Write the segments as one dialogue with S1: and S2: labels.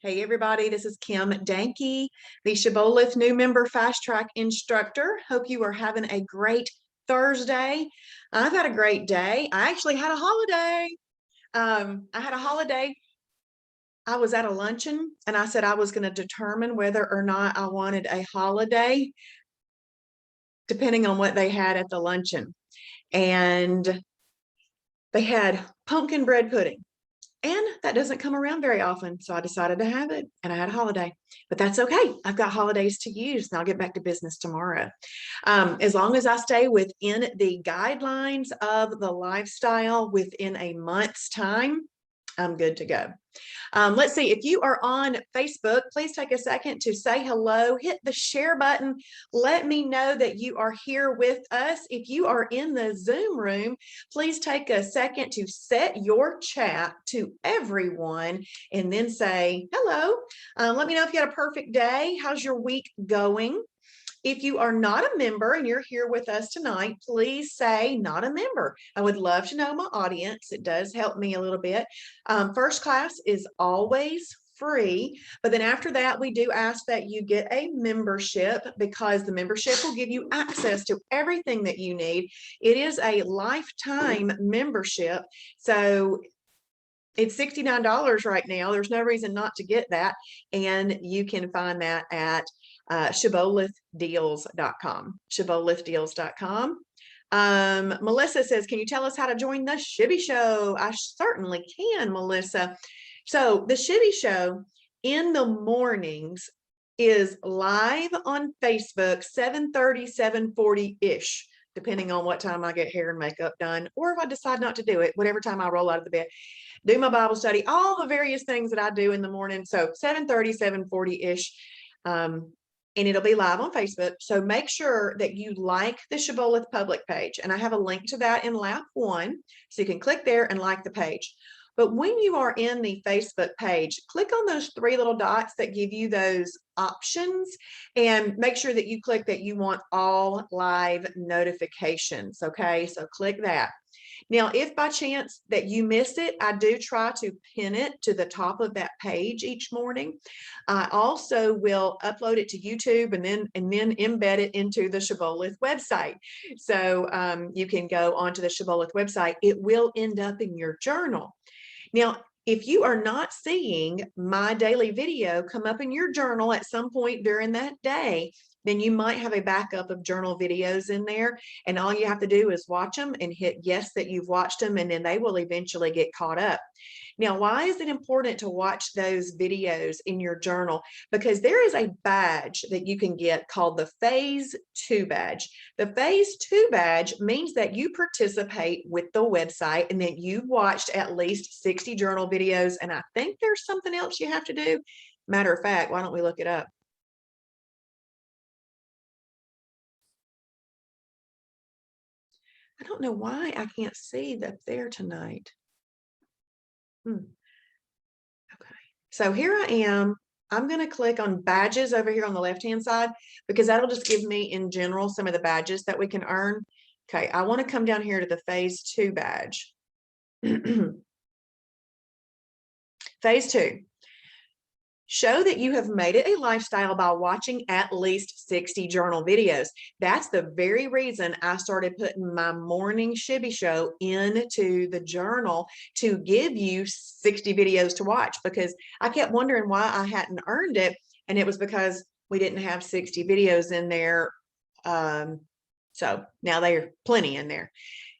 S1: Hey everybody, this is Kim Dahnke, the Shibboleth new member fast track instructor. Hope you are having a great Thursday. I've had a great day. I actually had a holiday. I was at a luncheon and I said I was going to determine whether or not I wanted a holiday depending on what they had at the luncheon. And they had pumpkin bread pudding. And that doesn't come around very often. So I decided to have it and I had a holiday, but that's okay. I've got holidays to use and I'll get back to business tomorrow. As long as I stay within the guidelines of the lifestyle within a month's time, I'm good to go. Let's see, if you are on Facebook, please take a second to say hello, hit the share button. Let me know that you are here with us. If you are in the Zoom room, please take a second to set your chat to everyone and then say hello. Let me know if you had a perfect day. How's your week going? If you are not a member and you're here with us tonight, please say not a member. I would love to know my audience. It does help me a little bit. First class is always free, but then after that, we do ask that you get a membership because the membership will give you access to everything that you need. It is a lifetime membership. So it's $69 right now. There's no reason not to get that. And you can find that at shibbolethdeals.com. Shibbolethdeals.com. Melissa says, can you tell us how to join the Shibby Show? I certainly can, Melissa. So the Shibby Show in the mornings is live on Facebook, 7:30, 7:40-ish, depending on what time I get hair and makeup done, or if I decide not to do it, whatever time I roll out of the bed, do my Bible study, all the various things that I do in the morning. So 7:30, 7:40-ish. And it'll be live on Facebook. So make sure that you like the Shibboleth public page. And I have a link to that in lap 1. So you can click there and like the page. But when you are in the Facebook page, click on those 3 little dots that give you those options and make sure that you click that you want all live notifications. Okay, so click that. Now, if by chance that you miss it, I do try to pin it to the top of that page each morning. I also will upload it to YouTube and then embed it into the Shibboleth website. So you can go onto the Shibboleth website. It will end up in your journal. Now, if you are not seeing my daily video come up in your journal at some point during that day, then you might have a backup of journal videos in there. And all you have to do is watch them and hit yes that you've watched them, and then they will eventually get caught up. Now, why is it important to watch those videos in your journal? Because there is a badge that you can get called the Phase 2 badge. The Phase 2 badge means that you participate with the website and that you've watched at least 60 journal videos. And I think there's something else you have to do. Matter of fact, why don't we look it up? I don't know why I can't see up there tonight. Okay, so here I am. I'm going to click on badges over here on the left-hand side because that'll just give me in general some of the badges that we can earn. Okay, I want to come down here to the Phase 2 badge. Phase 2. Show that you have made it a lifestyle by watching at least 60 journal videos. That's the very reason I started putting my morning Shibby Show into the journal, to give you 60 videos to watch, because I kept wondering why I hadn't earned it. And it was because we didn't have 60 videos in there. So now there are plenty in there.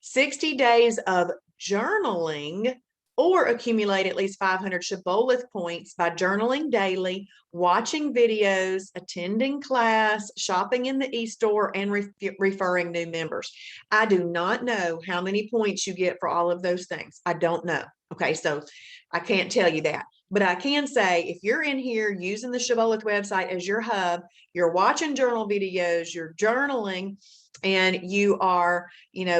S1: 60 days of journaling, or accumulate at least 500 Shibboleth points by journaling daily, watching videos, attending class, shopping in the e-store, and referring new members. I do not know how many points you get for all of those things. I don't know. Okay, so I can't tell you that. But I can say, if you're in here using the Shibboleth website as your hub, you're watching journal videos, you're journaling, and you are,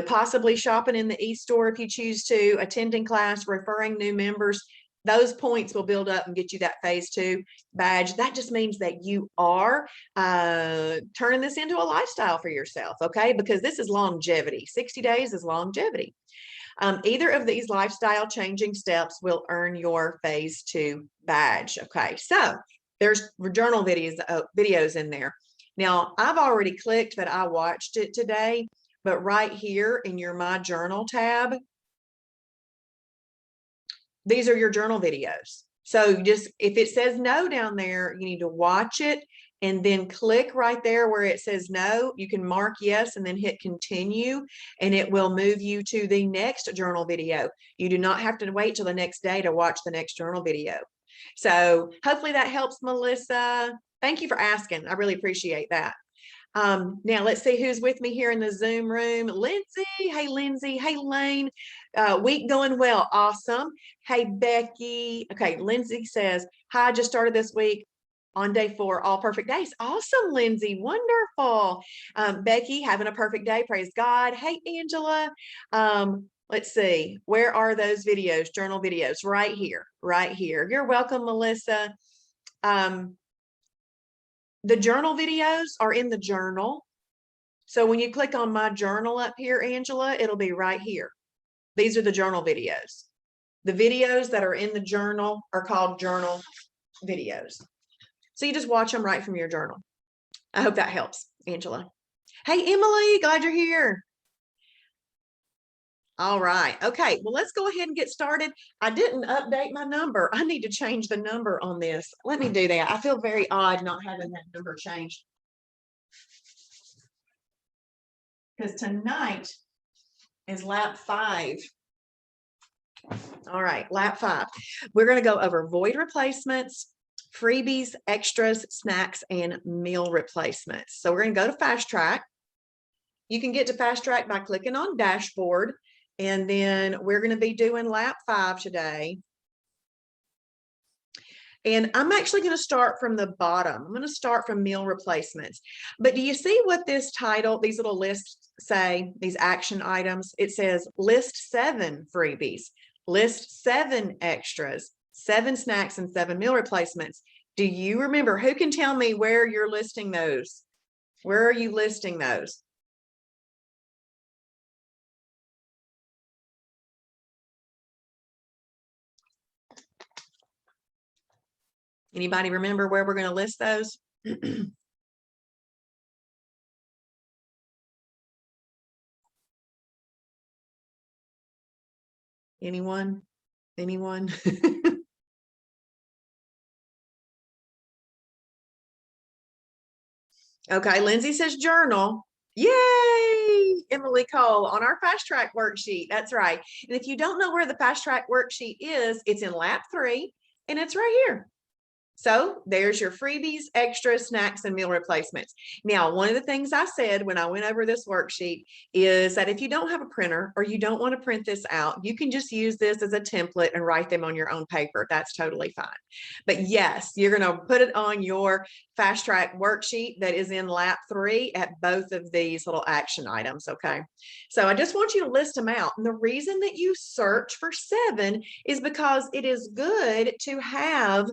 S1: possibly shopping in the e-store if you choose to, attending class, referring new members, those points will build up and get you that Phase 2 badge. That just means that you are turning this into a lifestyle for yourself, okay? Because this is longevity. 60 days is longevity. Either of these lifestyle changing steps will earn your phase 2 badge. Okay, so there's journal videos in there. Now, I've already clicked that I watched it today, but right here in your My Journal tab, these are your journal videos. So just, if it says no down there, you need to watch it and then click right there where it says no. You can mark yes and then hit continue, and it will move you to the next journal video. You do not have to wait till the next day to watch the next journal video. So hopefully that helps, Melissa. Thank you for asking. I really appreciate that. Now let's see who's with me here in the Zoom room. Lindsay. Hey, Lindsay. Hey, Lane. Week going well. Awesome. Hey, Becky. Okay, Lindsay says, hi, I just started this week on day 4, all perfect days. Awesome, Lindsay. Wonderful. Becky, having a perfect day. Praise God. Hey, Angela. Let's see. Where are those videos? Journal videos. Right here. Right here. You're welcome, Melissa. The journal videos are in the journal. So when you click on My Journal up here, Angela, it'll be right here. These are the journal videos. The videos that are in the journal are called journal videos. So you just watch them right from your journal. I hope that helps, Angela. Hey, Emily, glad you're here. All right. Okay. Well, let's go ahead and get started. I didn't update my number. I need to change the number on this. Let me do that. I feel very odd not having that number changed. Because tonight is lap 5. All right. Lap 5. We're going to go over void replacements, freebies, extras, snacks, and meal replacements. So we're going to go to Fast Track. You can get to Fast Track by clicking on Dashboard. And then we're going to be doing lap 5 today. And I'm actually going to start from the bottom. I'm going to start from meal replacements. But do you see what this title, these little lists say, these action items? It says list 7 freebies, list 7 extras, 7 snacks, and 7 meal replacements. Do you remember? Who can tell me where you're listing those? Where are you listing those? Anybody remember where we're going to list those? Anyone? Anyone? Okay, Lindsay says journal. Yay! Emily Cole on our Fast Track worksheet. That's right. And if you don't know where the Fast Track worksheet is, it's in lap 3 and it's right here. So there's your freebies, extras, snacks, and meal replacements. Now, one of the things I said when I went over this worksheet is that if you don't have a printer or you don't want to print this out, you can just use this as a template and write them on your own paper. That's totally fine. But yes, you're going to put it on your Fast Track worksheet that is in lap 3 at both of these little action items. Okay. So I just want you to list them out. And the reason that you search for 7 is because it is good to have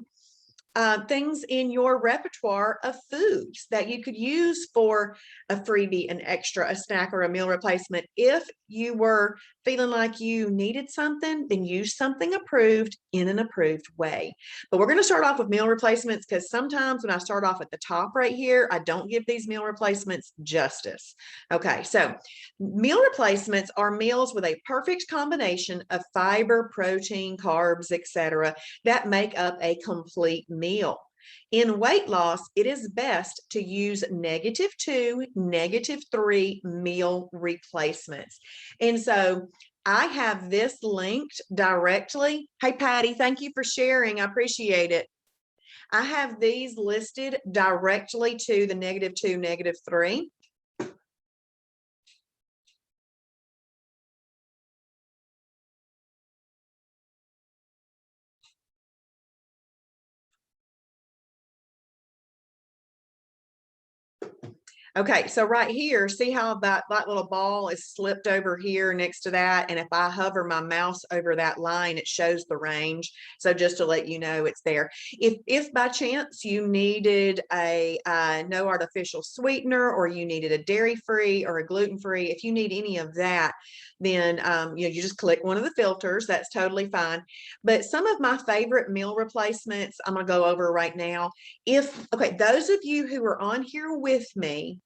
S1: things in your repertoire of foods that you could use for a freebie, an extra, a snack, or a meal replacement. If you were feeling like you needed something, then use something approved in an approved way. But we're going to start off with meal replacements because sometimes when I start off at the top right here, I don't give these meal replacements justice. Okay, so meal replacements are meals with a perfect combination of fiber, protein, carbs, etc., that make up a complete meal. In weight loss, it is best to use -2, -3 meal replacements. And so I have this linked directly. Hey, Patty, thank you for sharing. I appreciate it. I have these listed directly to the -2, -3. Okay, so right here, see how that little ball is slipped over here next to that? And if I hover my mouse over that line, it shows the range. So just to let you know it's there. If by chance you needed a no artificial sweetener, or you needed a dairy-free or a gluten-free, if you need any of that, then you just click one of the filters. That's totally fine. But some of my favorite meal replacements I'm going to go over right now. Okay, those of you who are on here with me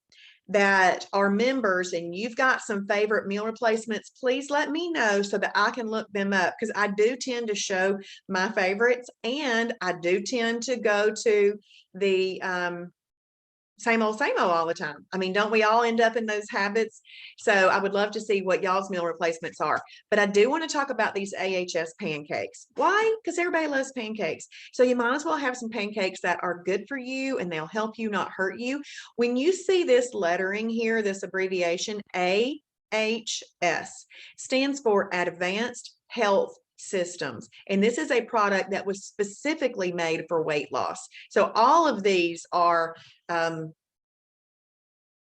S1: that are members and you've got some favorite meal replacements, please let me know so that I can look them up, because I do tend to show my favorites, and I do tend to go to the same old all the time. I mean, don't we all end up in those habits? So I would love to see what y'all's meal replacements are. But I do want to talk about these AHS pancakes. Why? Because everybody loves pancakes. So you might as well have some pancakes that are good for you and they'll help you, not hurt you. When you see this lettering here, this abbreviation AHS stands for Advanced Health Systems. And this is a product that was specifically made for weight loss. So all of these are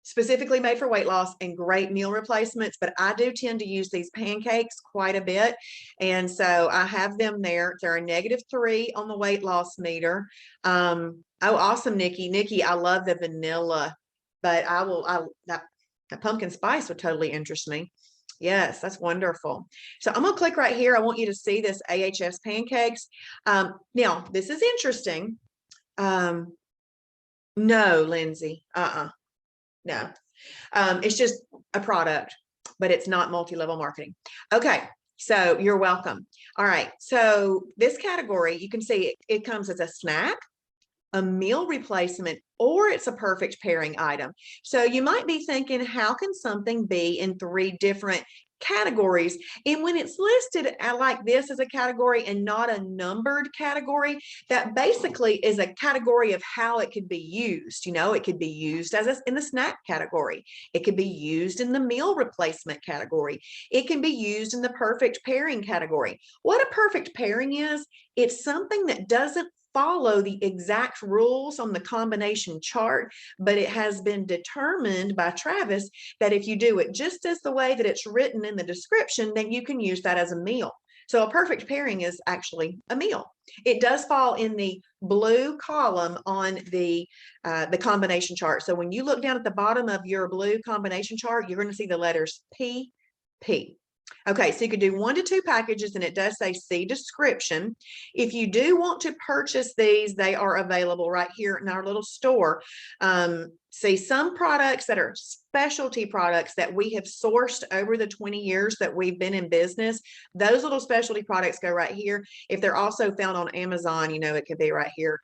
S1: specifically made for weight loss and great meal replacements, but I do tend to use these pancakes quite a bit. And so I have them there. They're a -3 on the weight loss meter. Oh, awesome, Nikki. Nikki, I love the vanilla, but that pumpkin spice would totally interest me. Yes, that's wonderful. So I'm going to click right here. I want you to see this AHS pancakes. Now, this is interesting. No, Lindsay, no. It's just a product, but it's not multi-level marketing. Okay, so you're welcome. All right, so this category, you can see it comes as a snack, a meal replacement, or it's a perfect pairing item. So you might be thinking, how can something be in 3 different categories? And when it's listed like this as a category and not a numbered category, that basically is a category of how it could be used. You know, it could be used as in the snack category. It could be used in the meal replacement category. It can be used in the perfect pairing category. What a perfect pairing is, it's something that doesn't follow the exact rules on the combination chart, but it has been determined by Travis that if you do it just as the way that it's written in the description, then you can use that as a meal. So a perfect pairing is actually a meal. It does fall in the blue column on the combination chart. So when you look down at the bottom of your blue combination chart, you're going to see the letters PP. Okay, so you could do 1 to 2 packages, and it does say see description. If you do want to purchase these, they are available right here in our little store. See, some products that are specialty products that we have sourced over the 20 years that we've been in business, those little specialty products go right here. If they're also found on Amazon, you know, it could be right here.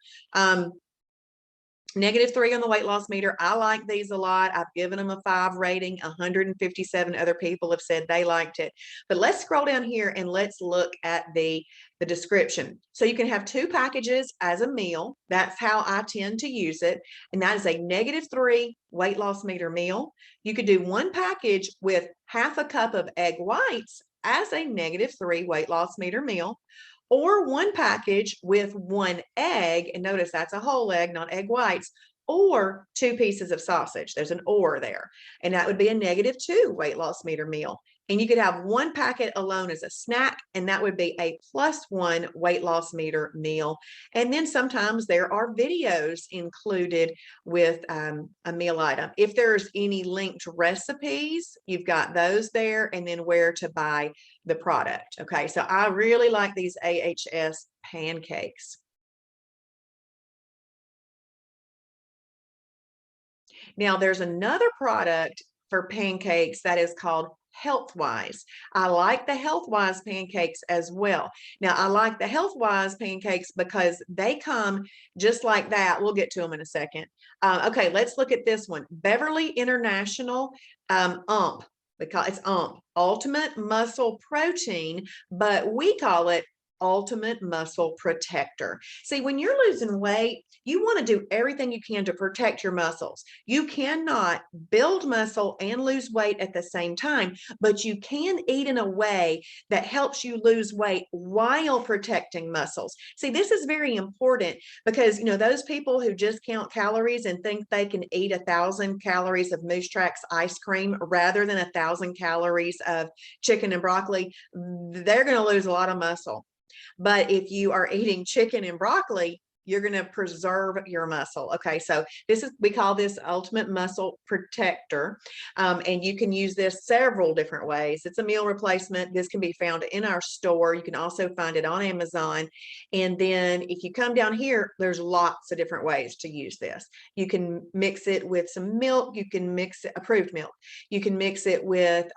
S1: -3 on the weight loss meter. I like these a lot. I've given them a 5 rating. 157 other people have said they liked it. But let's scroll down here and let's look at the description. So you can have 2 packages as a meal. That's how I tend to use it. And that is a -3 weight loss meter meal. You could do 1 package with 1/2 cup of egg whites as a -3 weight loss meter meal, or 1 package with 1 egg, and notice that's a whole egg, not egg whites, or 2 pieces of sausage. There's an or there, and that would be a -2 weight loss meter meal. And you could have 1 packet alone as a snack, and that would be a +1 weight loss meter meal. And then sometimes there are videos included with a meal item. If there's any linked recipes, you've got those there, and then where to buy the product. Okay, so I really like these AHS pancakes. Now there's another product for pancakes that is called Health-Wise. I like the Health-Wise pancakes as well. Now I like the Health-Wise pancakes because they come just like that. We'll get to them in a second. Okay, let's look at this one. Beverly International UMP. It's UMP, Ultimate Muscle Protein, but we call it Ultimate Muscle Protector. See, when you're losing weight, you want to do everything you can to protect your muscles. You cannot build muscle and lose weight at the same time, but you can eat in a way that helps you lose weight while protecting muscles. See, this is very important because, you know, those people who just count calories and think they can eat 1,000 calories of Moose Tracks ice cream rather than 1,000 calories of chicken and broccoli, they're going to lose a lot of muscle. But if you are eating chicken and broccoli, you're going to preserve your muscle. Okay, so we call this Ultimate Muscle Protector, and you can use this several different ways. It's a meal replacement. This can be found in our store. You can also find it on Amazon. And then if you come down here, there's lots of different ways to use this. You can mix it with some milk. You can mix it, approved milk. You can mix it with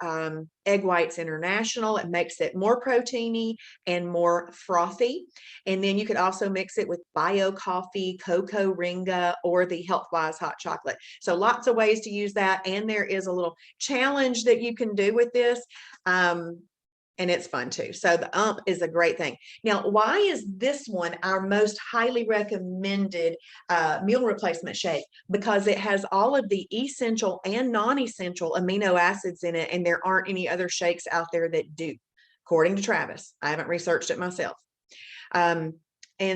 S1: Egg Whites International. It makes it more proteiny and more frothy. And then you could also mix it with bio coffee, cocoa ringa, or the Healthwise hot chocolate. So lots of ways to use that. And there is a little challenge that you can do with this. And it's fun too. So the ump is a great thing. Now, why is this one our most highly recommended meal replacement shake? Because it has all of the essential and non-essential amino acids in it, and there aren't any other shakes out there that do, according to Travis. I haven't researched it myself. And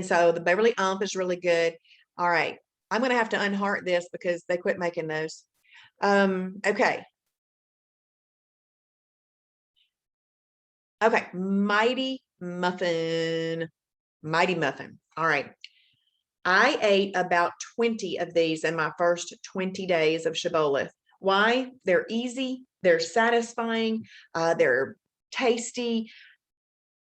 S1: so the Beverly ump is really good. All right, I'm going to have to unheart this because they quit making those. Okay. Okay, Mighty Muffin. Mighty Muffin. All right. I ate about 20 of these in my first 20 days of Shibboleth. Why? They're easy, they're satisfying, they're tasty.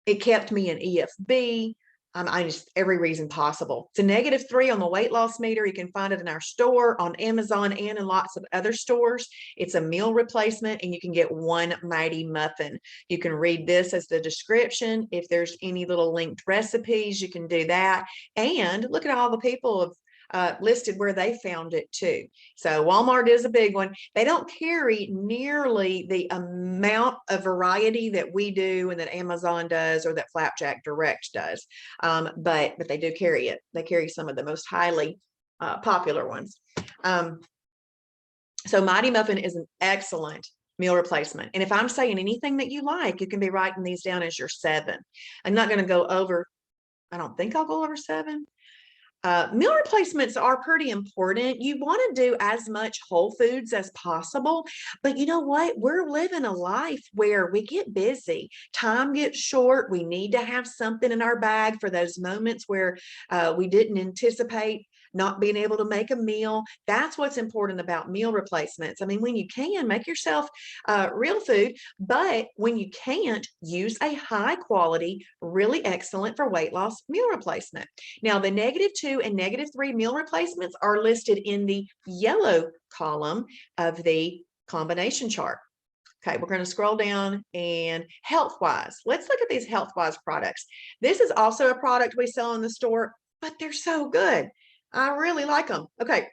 S1: It kept me in EFB. I just every reason possible. It's a -3 on the weight loss meter. You can find it in our store, on Amazon, and in lots of other stores. It's a meal replacement, and you can get one Mighty Muffin. You can read this as the description. If there's any little linked recipes, you can do that. And look at all the people have listed where they found it too. So Walmart is a big one. They don't carry nearly the amount of variety that we do and that Amazon does or that Flapjack Direct does. But they do carry it. They carry some of the most highly popular ones. So Mighty Muffin is an excellent meal replacement. And if I'm saying anything that you like, you can be writing these down as your 7. I'm not going to go over, I don't think I'll go over 7. Meal replacements are pretty important. You want to do as much whole foods as possible, but you know what? We're living a life where we get busy. Time gets short. We need to have something in our bag for those moments where we didn't anticipate not being able to make a meal. That's what's important about meal replacements. I mean, when you can, make yourself real food, but when you can't, use a high quality, really excellent for weight loss meal replacement. Now, the -2 and -3 meal replacements are listed in the yellow column of the combination chart. Okay, we're going to scroll down, and Healthwise. Let's look at these Healthwise products. This is also a product we sell in the store, but they're so good. I really like them. Okay,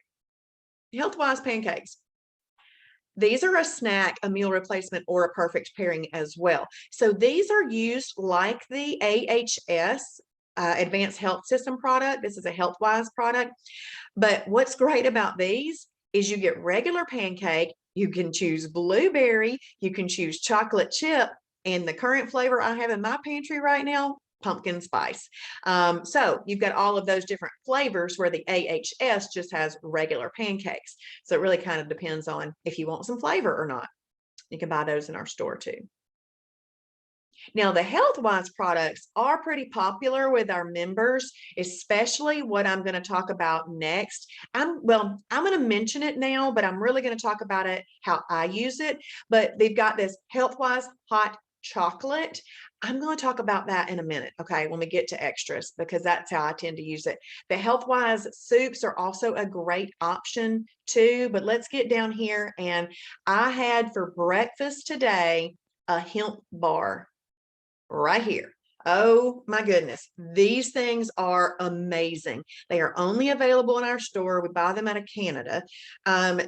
S1: Healthwise Pancakes. These are a snack, a meal replacement, or a perfect pairing as well. So these are used like the AHS Advanced Health System product. This is a Healthwise product. But what's great about these is you get regular pancake. You can choose blueberry. You can choose chocolate chip. And the current flavor I have in my pantry right now, pumpkin spice. So you've got all of those different flavors where the AHS just has regular pancakes. So it really kind of depends on if you want some flavor or not. You can buy those in our store too. Now, the Healthwise products are pretty popular with our members, especially what I'm going to talk about next. I'm going to mention it now, but I'm really going to talk about it, how I use it. But they've got this Healthwise hot chocolate. I'm going to talk about that in a minute, okay, when we get to extras, because that's how I tend to use it. The Healthwise soups are also a great option too, but let's get down here. And I had for breakfast today a hemp bar right here. Oh my goodness. These things are amazing. They are only available in our store. We buy them out of Canada.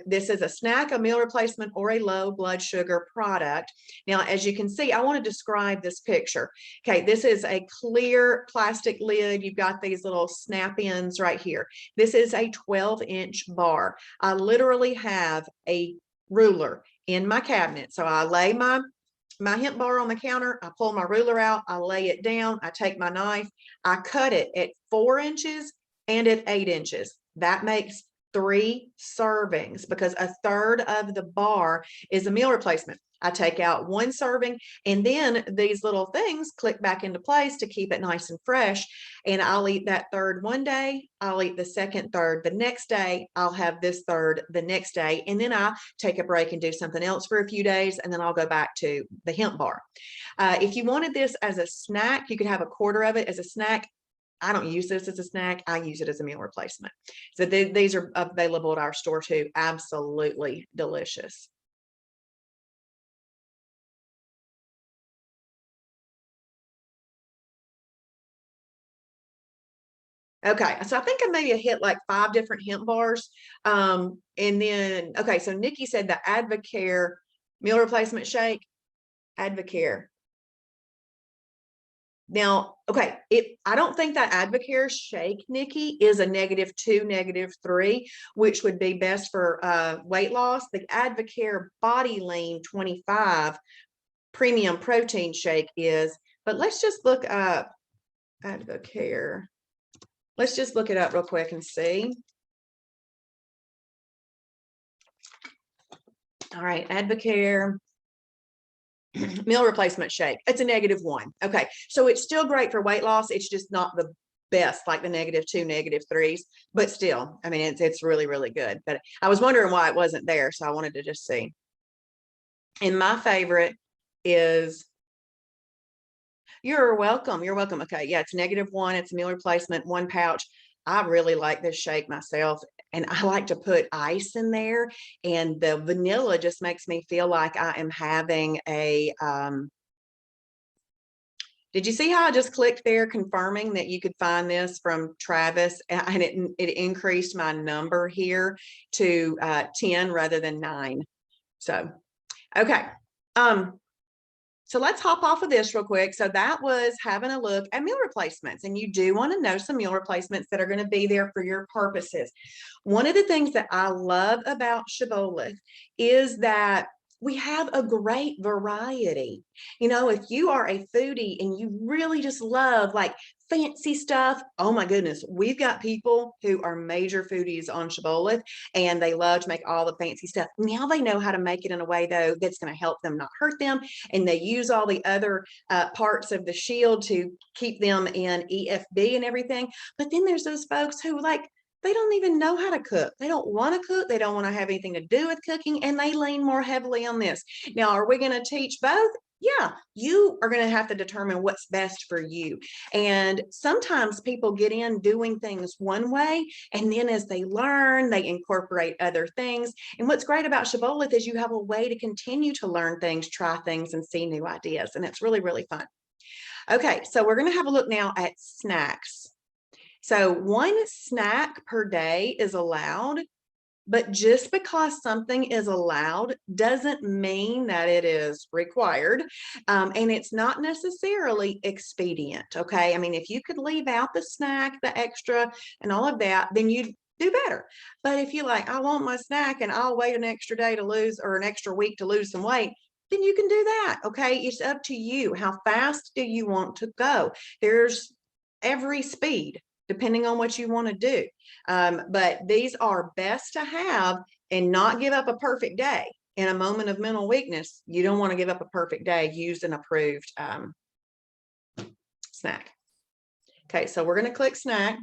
S1: This is a snack, a meal replacement, or a low blood sugar product. Now, as you can see, I want to describe this picture. Okay, this is a clear plastic lid. You've got these little snap ins right here. This is a 12-inch bar. I literally have a ruler in my cabinet. So I lay my hemp bar on the counter, I pull my ruler out, I lay it down, I take my knife, I cut it at 4 inches and at 8 inches. That makes 3 servings because 1/3 of the bar is a meal replacement. I take out 1 serving, and then these little things click back into place to keep it nice and fresh. And I'll eat that third one day, I'll eat the second third the next day, I'll have this third the next day, and then I take a break and do something else for a few days, and then I'll go back to the hemp bar. If you wanted this as a snack, you could have a quarter of it as a snack. I don't use this as a snack. I use it as a meal replacement. So these are available at our store too. Absolutely delicious. Okay, so I think I maybe hit like 5 different hemp bars. And then, okay, so Nikki said the Advocare meal replacement shake, Advocare. Now, okay, I don't think that Advocare shake, Nikki, is a -2, -3, which would be best for weight loss. The Advocare Body Lean 25 premium protein shake is, but let's just look up Advocare. Let's just look it up real quick and see. All right, Advocare meal replacement shake. It's a -1. Okay, so it's still great for weight loss. It's just not the best, like the -2, -3s, but still, I mean, it's really, really good. But I was wondering why it wasn't there, so I wanted to just see. And my favorite is, you're welcome. You're welcome. Okay, yeah, it's -1. It's a meal replacement, 1 pouch. I really like this shake myself, and I like to put ice in there, and the vanilla just makes me feel like I am having a did you see how I just clicked there confirming that you could find this from Travis, and it increased my number here to 10 rather than 9. So, okay. So let's hop off of this real quick. So that was having a look at meal replacements, and you do want to know some meal replacements that are going to be there for your purposes. One of the things that I love about Shibboleth is that we have a great variety. You know, if you are a foodie and you really just love like fancy stuff, oh my goodness, we've got people who are major foodies on Shibboleth, and they love to make all the fancy stuff. Now they know how to make it in a way though that's going to help them not hurt them, and they use all the other parts of the shield to keep them in EFB and everything. But then there's those folks who like, they don't even know how to cook. They don't want to cook. They don't want to have anything to do with cooking, and they lean more heavily on this. Now, are we going to teach both? Yeah, you are going to have to determine what's best for you. And sometimes people get in doing things one way, and then as they learn, they incorporate other things. And what's great about Shibboleth is you have a way to continue to learn things, try things, and see new ideas. And it's really, really fun. Okay, so we're going to have a look now at snacks. So 1 snack per day is allowed, but just because something is allowed doesn't mean that it is required. And it's not necessarily expedient, okay? I mean, if you could leave out the snack, the extra, and all of that, then you'd do better. But if you like, I want my snack and I'll wait an extra day to lose, or an extra week to lose some weight, then you can do that, okay? It's up to you. How fast do you want to go? There's every speed, depending on what you want to do. But these are best to have and not give up a perfect day. In a moment of mental weakness, you don't want to give up a perfect day. Use an approved snack. Okay, so we're going to click snack.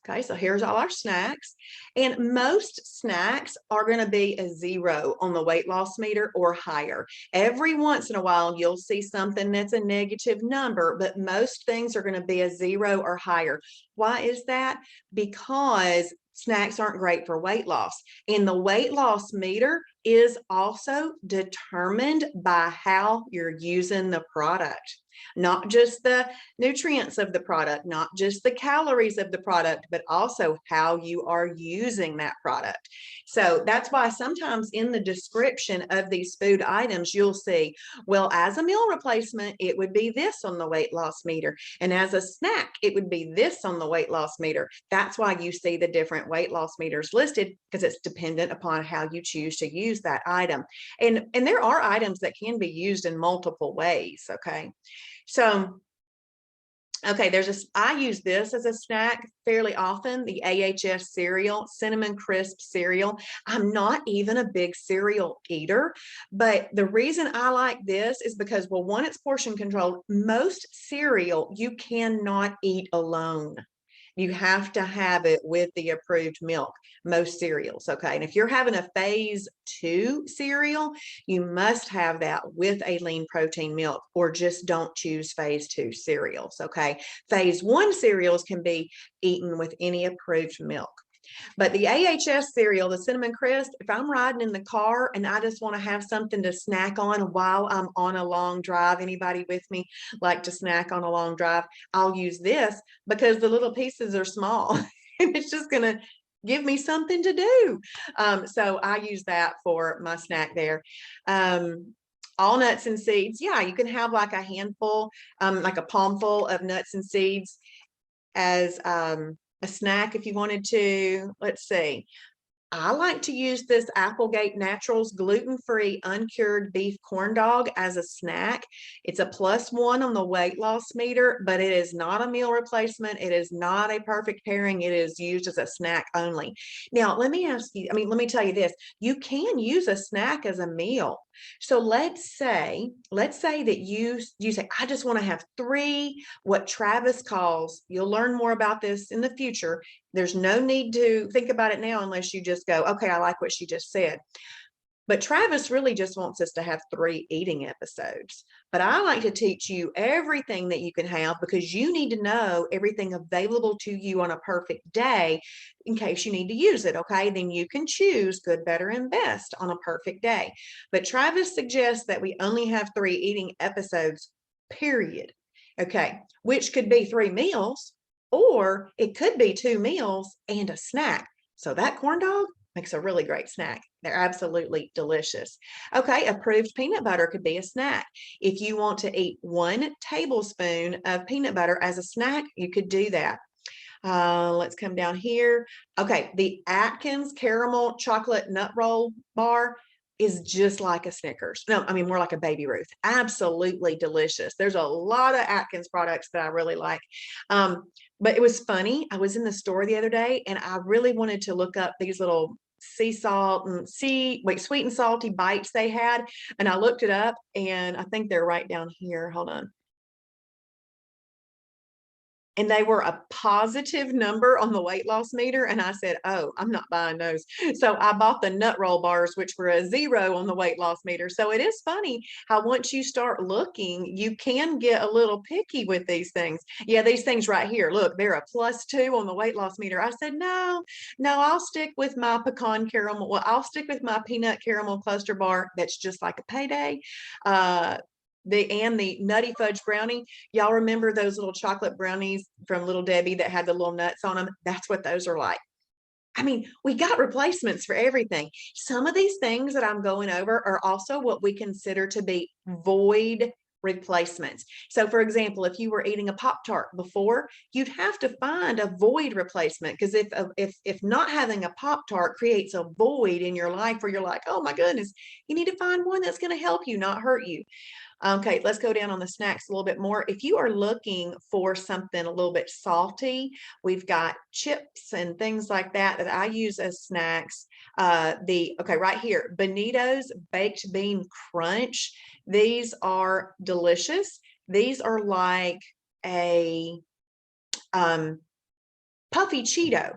S1: Okay, so here's all our snacks, and most snacks are going to be a 0 on the weight loss meter or higher. Every once in a while, you'll see something that's a negative number, but most things are going to be a 0 or higher. Why is that? Because snacks aren't great for weight loss, and the weight loss meter is also determined by how you're using the product. Not just the nutrients of the product, not just the calories of the product, but also how you are using that product. So that's why sometimes in the description of these food items, you'll see, well, as a meal replacement, it would be this on the weight loss meter. And as a snack, it would be this on the weight loss meter. That's why you see the different weight loss meters listed, because it's dependent upon how you choose to use use that item. And there are items that can be used in multiple ways. Okay. So, okay, I use this as a snack fairly often, the AHS cereal, cinnamon crisp cereal. I'm not even a big cereal eater, but the reason I like this is because, well, one, it's portion controlled. Most cereal you cannot eat alone. You have to have it with the approved milk, most cereals, okay? And if you're having a phase 2 cereal, you must have that with a lean protein milk, or just don't choose phase 2 cereals, okay? Phase 1 cereals can be eaten with any approved milk. But the AHS cereal, the cinnamon crisp, if I'm riding in the car and I just want to have something to snack on while I'm on a long drive, anybody with me like to snack on a long drive, I'll use this because the little pieces are small and it's just going to give me something to do. So I use that for my snack there. All nuts and seeds. Yeah, you can have like a handful, like a palmful of nuts and seeds as a snack if you wanted to. Let's see. I like to use this Applegate Naturals gluten-free uncured beef corn dog as a snack. It's a +1 on the weight loss meter, but it is not a meal replacement. It is not a perfect pairing. It is used as a snack only. Now, let me tell you this. You can use a snack as a meal. So let's say that you say, I just want to have 3, what Travis calls, you'll learn more about this in the future. There's no need to think about it now unless you just go, okay, I like what she just said. But Travis really just wants us to have 3 eating episodes. But I like to teach you everything that you can have, because you need to know everything available to you on a perfect day in case you need to use it. Okay, then you can choose good, better, and best on a perfect day. But Travis suggests that we only have 3 eating episodes, period. Okay, which could be 3 meals, or it could be 2 meals and a snack. So that corn dog makes a really great snack. They're absolutely delicious. Okay, approved peanut butter could be a snack. If you want to eat 1 tablespoon of peanut butter as a snack, you could do that. Let's come down here. Okay, the Atkins caramel chocolate nut roll bar is just like a Snickers. No, I mean, more like a Baby Ruth. Absolutely delicious. There's a lot of Atkins products that I really like. But it was funny. I was in the store the other day and I really wanted to look up these little sweet and salty bites they had. And I looked it up and I think they're right down here. Hold on. And they were a positive number on the weight loss meter. And I said, oh, I'm not buying those. So I bought the nut roll bars, which were a 0 on the weight loss meter. So it is funny how once you start looking, you can get a little picky with these things. Yeah, these things right here, look, they're a +2 on the weight loss meter. I said, no, I'll stick with my pecan caramel. Well, I'll stick with my peanut caramel cluster bar. That's just like a payday. The Nutty Fudge brownie. Y'all remember those little chocolate brownies from Little Debbie that had the little nuts on them? That's what those are like. I mean, we got replacements for everything. Some of these things that I'm going over are also what we consider to be void replacements. So for example, if you were eating a Pop-Tart before, you'd have to find a void replacement, because if not having a Pop-Tart creates a void in your life where you're like, oh my goodness, you need to find one that's going to help you, not hurt you. Okay, let's go down on the snacks a little bit more. If you are looking for something a little bit salty, we've got chips and things like that that I use as snacks. Right here, Benito's Baked Bean Crunch. These are delicious. These are like a puffy Cheeto.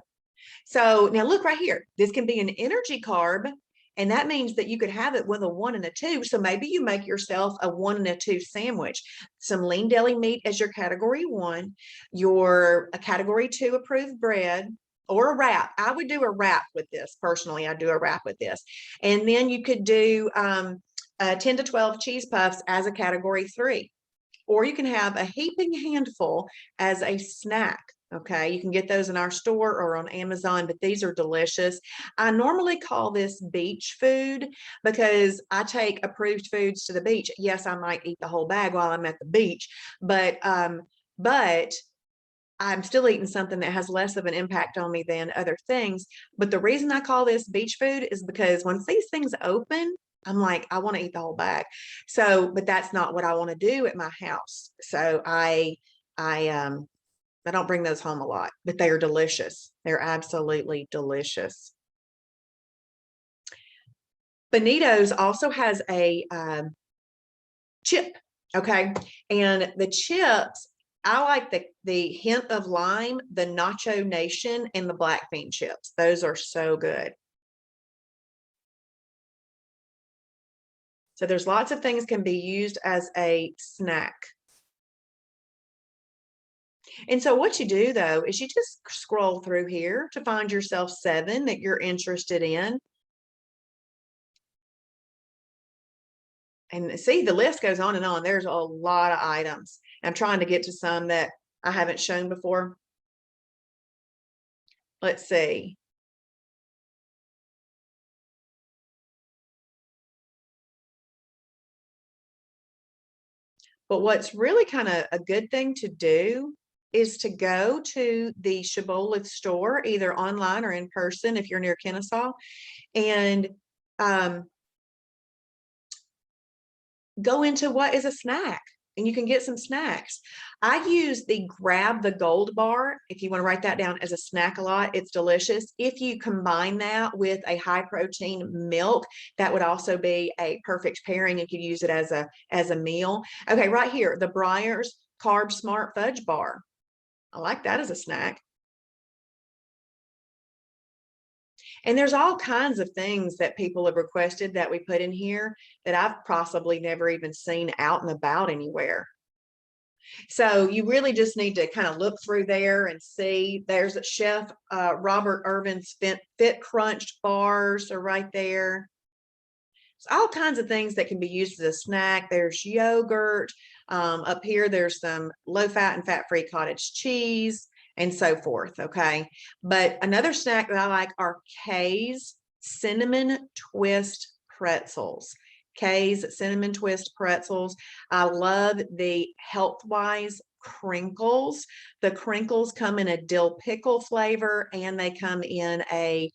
S1: So now look right here. This can be an energy carb, and that means that you could have it with a 1 and a 2. So maybe you make yourself a 1 and a 2 sandwich, some lean deli meat as your category 1, a category 2 approved bread, or a wrap. I would do a wrap with this. Personally, I do a wrap with this. And then you could do 10 to 12 cheese puffs as a category 3. Or you can have a heaping handful as a snack. Okay, you can get those in our store or on Amazon, but these are delicious. I normally call this beach food because I take approved foods to the beach. Yes, I might eat the whole bag while I'm at the beach, but I'm still eating something that has less of an impact on me than other things. But the reason I call this beach food is because once these things open, I'm like, I want to eat the whole bag. So, but that's not what I want to do at my house. So I don't bring those home a lot, but they are delicious. They're absolutely delicious. Benito's also has a chip, okay? And the chips, I like the hint of lime, the Nacho Nation, and the black bean chips. Those are so good. So there's lots of things can be used as a snack. And so what you do though is you just scroll through here to find yourself 7 that you're interested in. And see, the list goes on and on. There's a lot of items. I'm trying to get to some that I haven't shown before. Let's see. But what's really kind of a good thing to do is to go to the Shibboleth store, either online or in person if you're near Kennesaw, and go into what is a snack, and you can get some snacks. I use the Grab the Gold bar. If you want to write that down as a snack a lot, it's delicious. If you combine that with a high protein milk, that would also be a perfect pairing. You could use it as a meal. Okay, right here, the Breyers Carb Smart Fudge bar. I like that as a snack. And there's all kinds of things that people have requested that we put in here that I've possibly never even seen out and about anywhere. So you really just need to kind of look through there and see. There's Chef Robert Irvin's Fit Crunched bars are right there. It's all kinds of things that can be used as a snack. There's yogurt. Up here, there's some low-fat and fat-free cottage cheese and so forth, okay? But another snack that I like are Kay's Cinnamon Twist Pretzels. Kay's Cinnamon Twist Pretzels. I love the Health-Wise crinkles. The crinkles come in a dill pickle flavor, and they come in a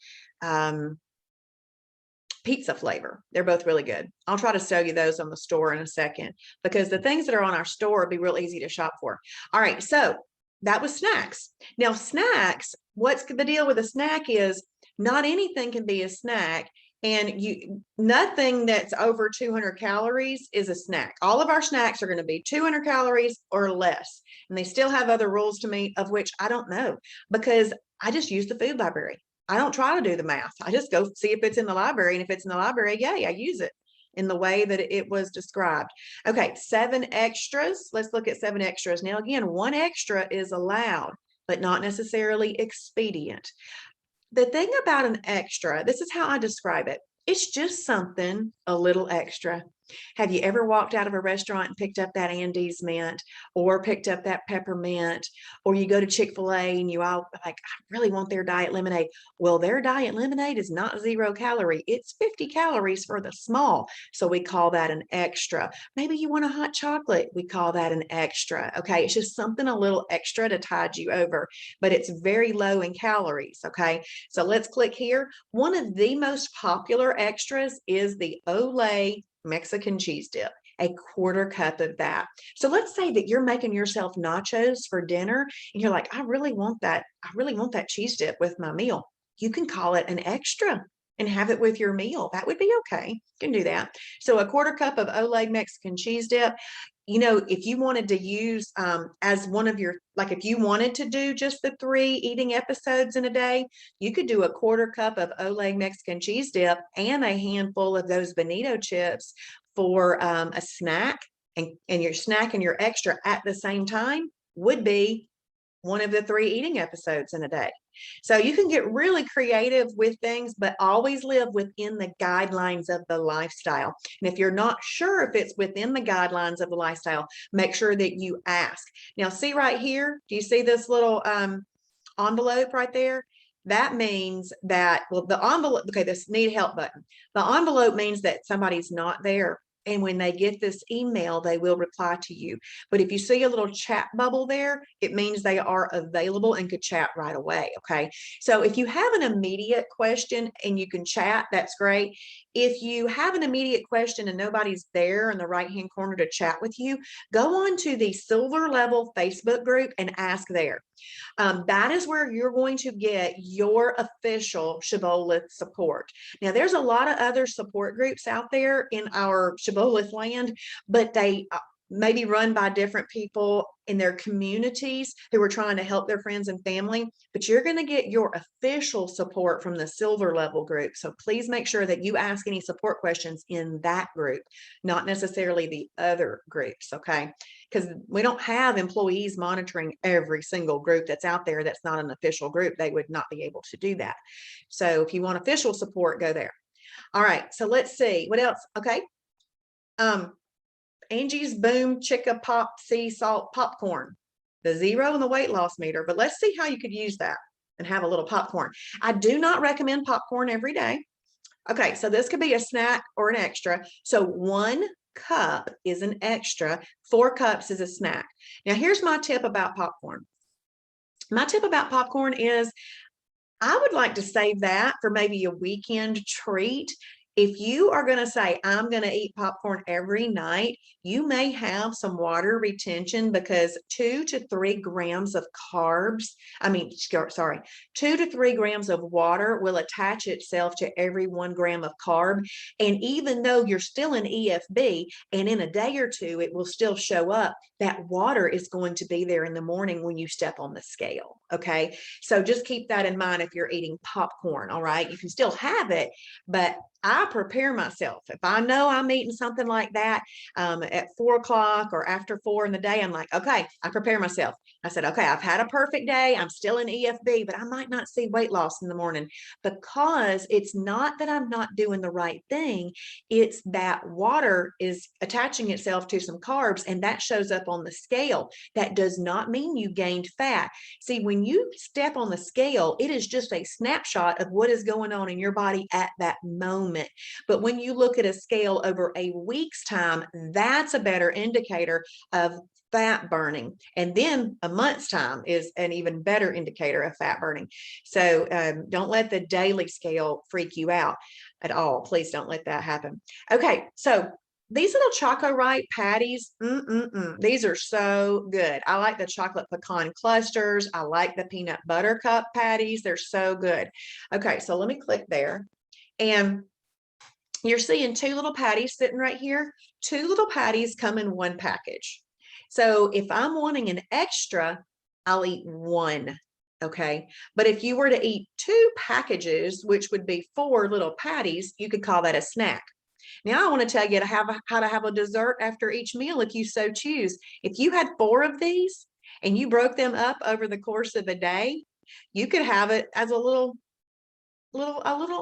S1: pizza flavor. They're both really good. I'll try to show you those on the store in a second, because the things that are on our store would be real easy to shop for. All right, so that was snacks. Now snacks, what's the deal with a snack is not anything can be a snack, and nothing that's over 200 calories is a snack. All of our snacks are going to be 200 calories or less, and they still have other rules to meet, of which I don't know, because I just use the food library. I don't try to do the math. I just go see if it's in the library, and if it's in the library, yay, I use it in the way that it was described. Okay, 7 extras. Let's look at 7 extras. Now, again, 1 extra is allowed, but not necessarily expedient. The thing about an extra, this is how I describe it. It's just something a little extra. Have you ever walked out of a restaurant and picked up that Andes mint, or picked up that peppermint, or you go to Chick-fil-A and you all like, I really want their diet lemonade. Well, their diet lemonade is not 0 calorie. It's 50 calories for the small. So we call that an extra. Maybe you want a hot chocolate. We call that an extra. Okay. It's just something a little extra to tide you over, but it's very low in calories. Okay. So let's click here. One of the most popular extras is the Olay Mexican cheese dip, a 1/4 cup of that. So let's say that you're making yourself nachos for dinner and you're like, I really want that cheese dip with my meal. You can call it an extra and have it with your meal. That would be okay. You can do that. So a 1/4 cup of Olay Mexican cheese dip. You know, if you wanted to use as one of your, like if you wanted to do just the 3 eating episodes in a day, you could do a 1/4 cup of Olay Mexican cheese dip and a handful of those bonito chips for a snack, and your snack and your extra at the same time would be one of the 3 eating episodes in a day. So you can get really creative with things, but always live within the guidelines of the lifestyle. And if you're not sure if it's within the guidelines of the lifestyle, make sure that you ask. Now, see right here, do you see this little envelope right there? That means that, well, the envelope, okay, this need help button. The envelope means that somebody's not there. And when they get this email, they will reply to you. But if you see a little chat bubble there, it means they are available and could chat right away. Okay. So if you have an immediate question and you can chat, that's great. If you have an immediate question and nobody's there in the right-hand corner to chat with you, go on to the Silver Level Facebook group and ask there. That is where you're going to get your official Shibboleth support. Now, there's a lot of other support groups out there in our Shibboleth land, but they may be run by different people in their communities who are trying to help their friends and family, but you're going to get your official support from the Silver Level group. So please make sure that you ask any support questions in that group, not necessarily the other groups, okay? Because we don't have employees monitoring every single group that's out there that's not an official group. They would not be able to do that. So if you want official support, go there. All right, so let's see what else. Okay. Angie's Boom Chicka Pop Sea Salt Popcorn, the 0 and the weight loss meter. But let's see how you could use that and have a little popcorn. I do not recommend popcorn every day. Okay, so this could be a snack or an extra. So 1 cup is an extra, 4 cups is a snack. Now, here's my tip about popcorn. My tip about popcorn is I would like to save that for maybe a weekend treat. If you are going to say, I'm going to eat popcorn every night, you may have some water retention because 2 to 3 grams of carbs, 2 to 3 grams of water will attach itself to every 1 gram of carb. And even though you're still in EFB and in a day or two, it will still show up, that water is going to be there in the morning when you step on the scale. Okay. So just keep that in mind if you're eating popcorn. All right. You can still have it, but I prepare myself. If I know I'm eating something like that at 4 o'clock or after 4 in the day, I'm like, okay, I prepare myself. I said, okay, I've had a perfect day. I'm still in EFB, but I might not see weight loss in the morning because it's not that I'm not doing the right thing. It's that water is attaching itself to some carbs and that shows up on the scale. That does not mean you gained fat. See, when you step on the scale, it is just a snapshot of what is going on in your body at that moment. But when you look at a scale over a week's time, that's a better indicator of fat burning. And then a month's time is an even better indicator of fat burning. So don't let the daily scale freak you out at all. Please don't let that happen. Okay, so these little Choco Right patties, these are so good. I like the chocolate pecan clusters. I like the peanut butter cup patties. They're so good. Okay, so let me click there. And you're seeing 2 little patties sitting right here. 2 little patties come in 1 package. So if I'm wanting an extra, I'll eat 1. Okay. But if you were to eat 2 packages, which would be 4 little patties, you could call that a snack. Now I want to tell you how to have a dessert after each meal if you so choose. If you had 4 of these and you broke them up over the course of a day, you could have it as a little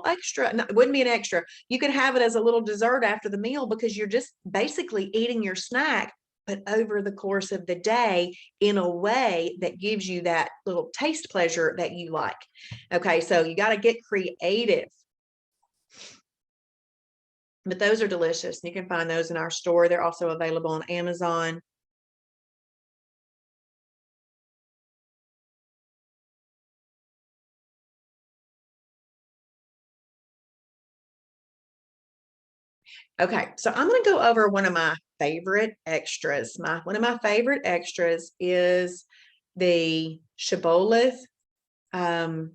S1: extra. No, it wouldn't be an extra. You can have it as a little dessert after the meal because you're just basically eating your snack, but over the course of the day in a way that gives you that little taste pleasure that you like. Okay, so you got to get creative. But those are delicious. You can find those in our store. They're also available on Amazon. Okay, so I'm going to go over one of my favorite extras. One of my favorite extras is the Shibboleth hot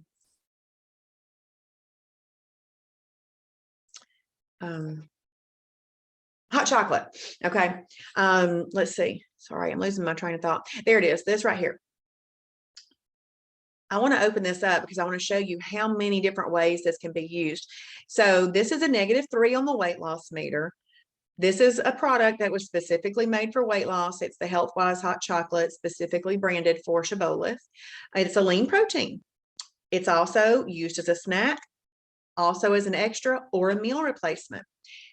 S1: chocolate. Okay, let's see. Sorry, I'm losing my train of thought. There it is. This right here. I want to open this up because I want to show you how many different ways this can be used. So this is a -3 on the weight loss meter. This is a product that was specifically made for weight loss. It's the Health Wise hot chocolate, specifically branded for Shibboleth. It's a lean protein. It's also used as a snack, also as an extra or a meal replacement.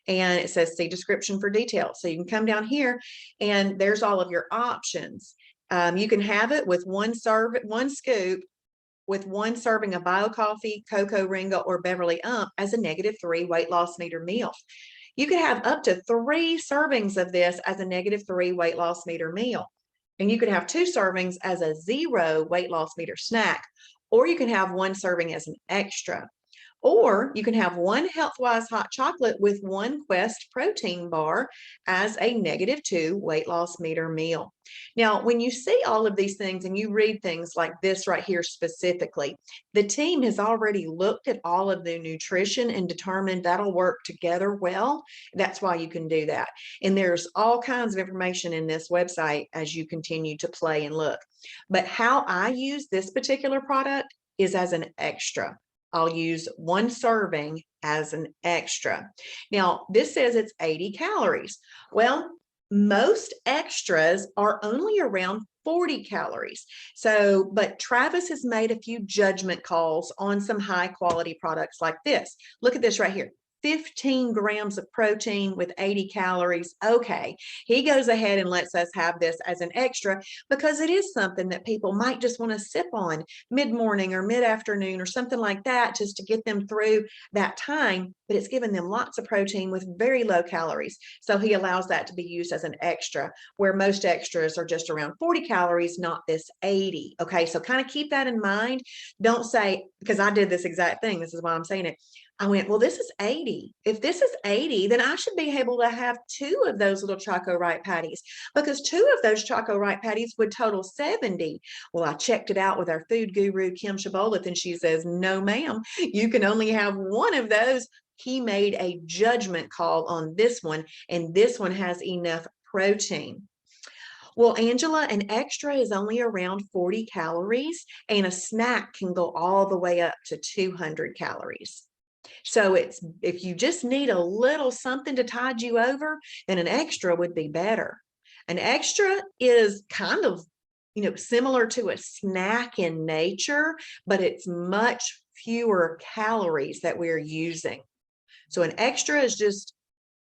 S1: And it says see description for details. So you can come down here and there's all of your options. You can have it with 1 scoop with 1 serving of Bio Coffee, Cocoa Ringo, or Beverly as a -3 weight loss meter meal. You could have up to 3 servings of this as a -3 weight loss meter meal. And you could have 2 servings as a 0 weight loss meter snack, or you can have 1 serving as an extra. Or you can have 1 Healthwise hot chocolate with 1 Quest protein bar as a -2 weight loss meter meal. Now, when you see all of these things and you read things like this right here specifically, the team has already looked at all of the nutrition and determined that'll work together well. That's why you can do that. And there's all kinds of information in this website as you continue to play and look. But how I use this particular product is as an extra. I'll use 1 serving as an extra. Now, this says it's 80 calories. Well, most extras are only around 40 calories. So, but Travis has made a few judgment calls on some high quality products like this. Look at this right here. 15 grams of protein with 80 calories. Okay, he goes ahead and lets us have this as an extra because it is something that people might just want to sip on mid-morning or mid-afternoon or something like that just to get them through that time, but it's giving them lots of protein with very low calories. So he allows that to be used as an extra, where most extras are just around 40 calories, not this 80. Okay, so kind of keep that in mind. Don't say, because I did this exact thing, this is why I'm saying it. I went, well, this is 80. If this is 80, then I should be able to have 2 of those little Choco Right patties, because 2 of those Choco Right patties would total 70. Well, I checked it out with our food guru, Kim Shibboleth, and she says, no, ma'am, you can only have 1 of those. He made a judgment call on this one, and this one has enough protein. Well, Angela, an extra is only around 40 calories, and a snack can go all the way up to 200 calories. So it's, if you just need a little something to tide you over, then an extra would be better. An extra is kind of, similar to a snack in nature, but it's much fewer calories that we're using. So an extra is just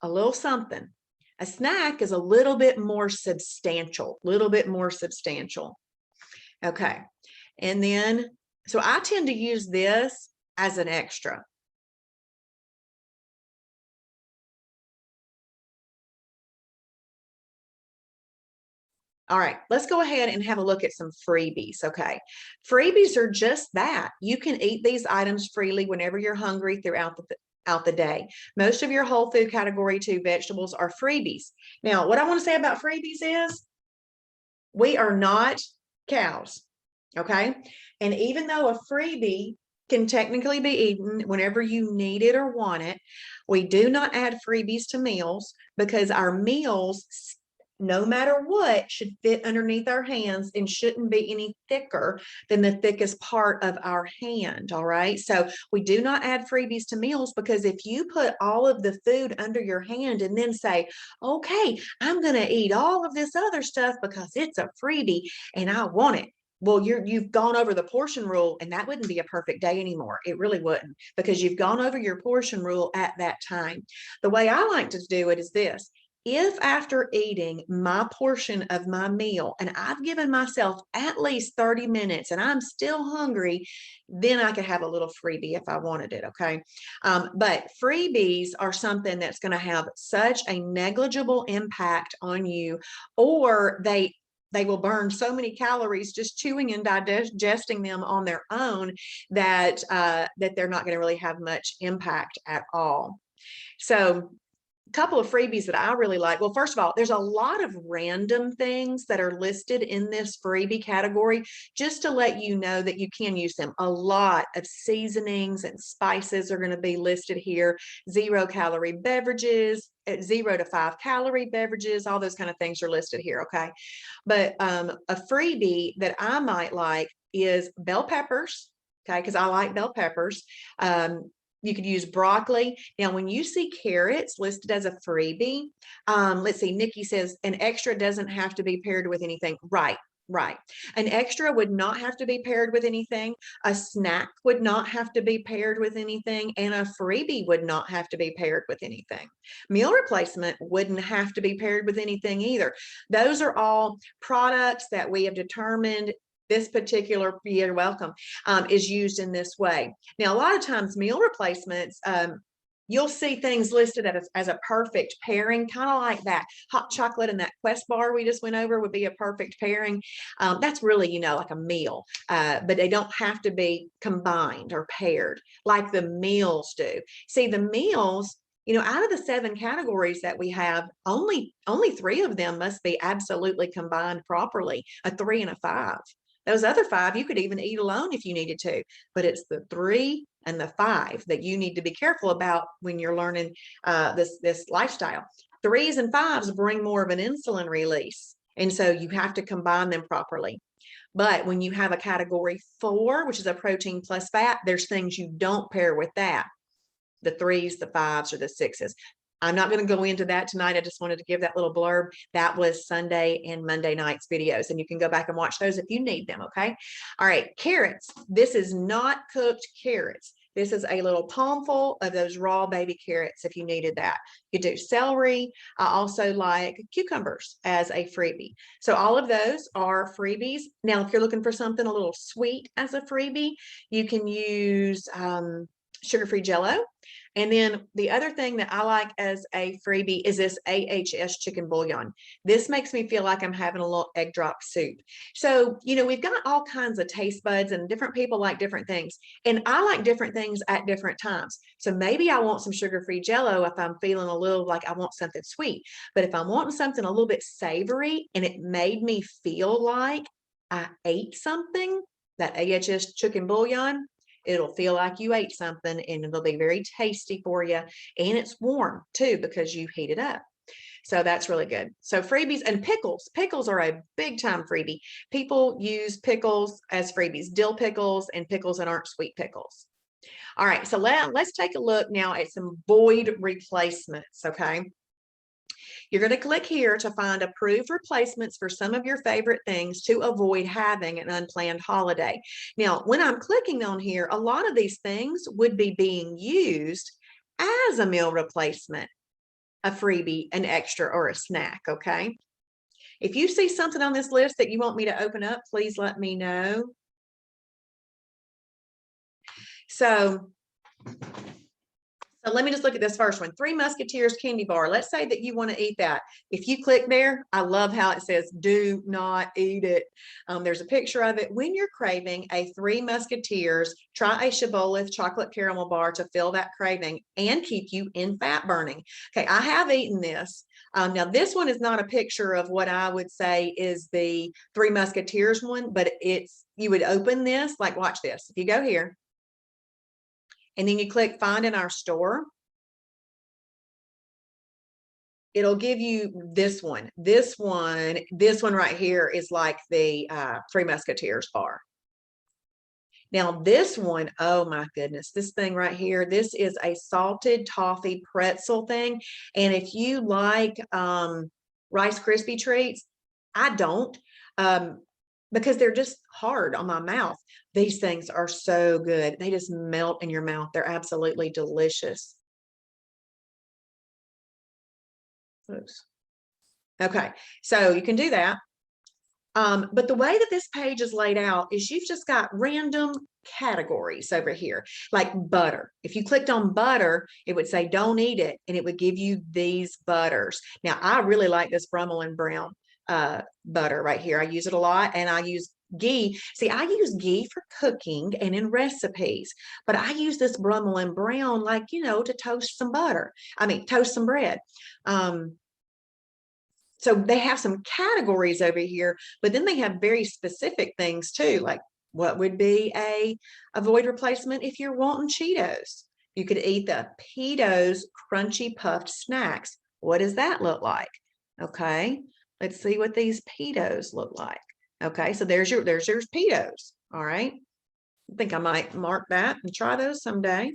S1: a little something. A snack is a little bit more substantial, Okay. And then, so I tend to use this as an extra. All right, let's go ahead and have a look at some freebies, okay? Freebies are just that. You can eat these items freely whenever you're hungry throughout the day. Most of your whole food category 2 vegetables are freebies. Now, what I want to say about freebies is we are not cows, okay? And even though a freebie can technically be eaten whenever you need it or want it, we do not add freebies to meals, because our meals, no matter what, should fit underneath our hands and shouldn't be any thicker than the thickest part of our hand. All right. So we do not add freebies to meals, because if you put all of the food under your hand and then say, okay, I'm going to eat all of this other stuff because it's a freebie and I want it. Well, you've gone over the portion rule, and that wouldn't be a perfect day anymore. It really wouldn't, because you've gone over your portion rule at that time. The way I like to do it is this. If after eating my portion of my meal, and I've given myself at least 30 minutes and I'm still hungry, then I could have a little freebie if I wanted it, okay? But freebies are something that's going to have such a negligible impact on you, or they will burn so many calories just chewing and digesting them on their own that they're not going to really have much impact at all. So couple of freebies that I really like. Well, first of all, there's a lot of random things that are listed in this freebie category, just to let you know that you can use them. A lot of seasonings and spices are going to be listed here. 0-calorie beverages, 0 to 5 calorie beverages, all those kind of things are listed here. Okay. But a freebie that I might like is bell peppers. Okay. Because I like bell peppers. You could use broccoli. Now, when you see carrots listed as a freebie, let's see, Nikki says an extra doesn't have to be paired with anything. Right. An extra would not have to be paired with anything. A snack would not have to be paired with anything. And a freebie would not have to be paired with anything. Meal replacement wouldn't have to be paired with anything either. Those are all products that we have determined this particular, you're welcome, is used in this way. Now, a lot of times meal replacements, you'll see things listed as a perfect pairing, kind of like that hot chocolate and that Quest bar we just went over would be a perfect pairing. That's really, you know, like a meal, but they don't have to be combined or paired like the meals do. See, the meals, you know, out of the 7 categories that we have, only 3 of them must be absolutely combined properly, a 3 and a 5. Those other 5 you could even eat alone if you needed to, but it's the 3 and the 5 that you need to be careful about when you're learning this lifestyle. 3s and 5s bring more of an insulin release, and so you have to combine them properly. But when you have a category 4, which is a protein plus fat, there's things you don't pair with that. The 3s, the 5s, or the 6s. I'm not going to go into that tonight. I just wanted to give that little blurb. That was Sunday and Monday night's videos, and you can go back and watch those if you need them, okay? All right, carrots. This is not cooked carrots. This is a little palmful of those raw baby carrots if you needed that. You do celery. I also like cucumbers as a freebie. So all of those are freebies. Now, if you're looking for something a little sweet as a freebie, you can use sugar-free Jello. And then the other thing that I like as a freebie is this AHS chicken bouillon. This makes me feel like I'm having a little egg drop soup. So, you know, we've got all kinds of taste buds and different people like different things. And I like different things at different times. So maybe I want some sugar-free Jello if I'm feeling a little like I want something sweet. But if I'm wanting something a little bit savory and it made me feel like I ate something, that AHS chicken bouillon, it'll feel like you ate something, and it'll be very tasty for you. And it's warm too because you heat it up. So that's really good. So freebies and pickles. Pickles are a big time freebie. People use pickles as freebies, dill pickles and pickles that aren't sweet pickles. All right, so let's take a look now at some void replacements, okay? You're going to click here to find approved replacements for some of your favorite things to avoid having an unplanned holiday. Now, when I'm clicking on here, a lot of these things would be being used as a meal replacement, a freebie, an extra, or a snack, okay? If you see something on this list that you want me to open up, please let me know. So let me just look at this first one. Three Musketeers candy bar. Let's say that you want to eat that. If you click there, I love how it says, do not eat it. There's a picture of it. When you're craving a Three Musketeers, try a Shibboleth chocolate caramel bar to fill that craving and keep you in fat burning. Okay, I have eaten this. Now, this one is not a picture of what I would say is the Three Musketeers one, but you would open this, like watch this. If you go here, and then you click find in our store, it'll give you this one. This one right here is like the Three Musketeers bar. Now this one, oh my goodness, this thing right here, this is a salted toffee pretzel thing. And if you like Rice Krispie treats, I don't, because they're just hard on my mouth. These things are so good. They just melt in your mouth. They're absolutely delicious. Oops. Okay, so you can do that. But the way that this page is laid out is you've just got random categories over here, like butter. If you clicked on butter, it would say don't eat it, and it would give you these butters. Now, I really like this Brummel and Brown butter right here. I use it a lot, and I use ghee. See, I use ghee for cooking and in recipes, but I use this Brummel and Brown, like, you know, to toast some butter. I mean, toast some bread. So they have some categories over here, but then they have very specific things too, like what would be a void replacement if you're wanting Cheetos. You could eat the Cheetos crunchy puffed snacks. What does that look like? Okay, let's see what these Cheetos look like. Okay, so there's your Cheetos. All right, I think I might mark that and try those someday.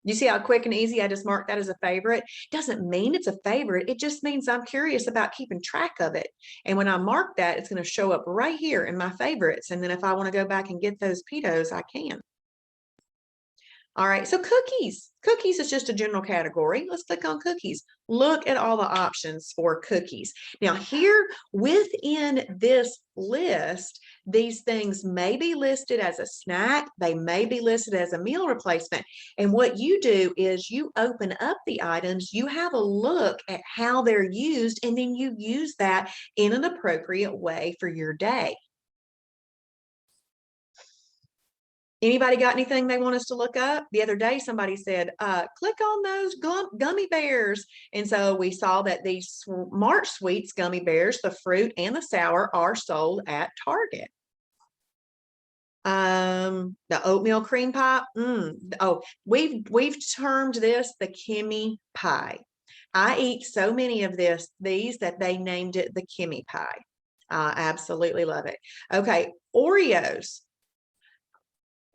S1: You see how quick and easy I just marked that as a favorite? Doesn't mean it's a favorite. It just means I'm curious about keeping track of it. And when I mark that, it's going to show up right here in my favorites. And then if I want to go back and get those Cheetos, I can. All right, so cookies. Cookies is just a general category. Let's click on cookies. Look at all the options for cookies. Now here within this list, these things may be listed as a snack. They may be listed as a meal replacement. And what you do is you open up the items, you have a look at how they're used, and then you use that in an appropriate way for your day. Anybody got anything they want us to look up? The other day, somebody said, click on those gummy bears. And so we saw that these Smart Sweets gummy bears, the fruit and the sour, are sold at Target. The oatmeal cream pie. Oh, we've termed this the Kimmy pie. I eat so many of these that they named it the Kimmy pie. I absolutely love it. Okay, Oreos.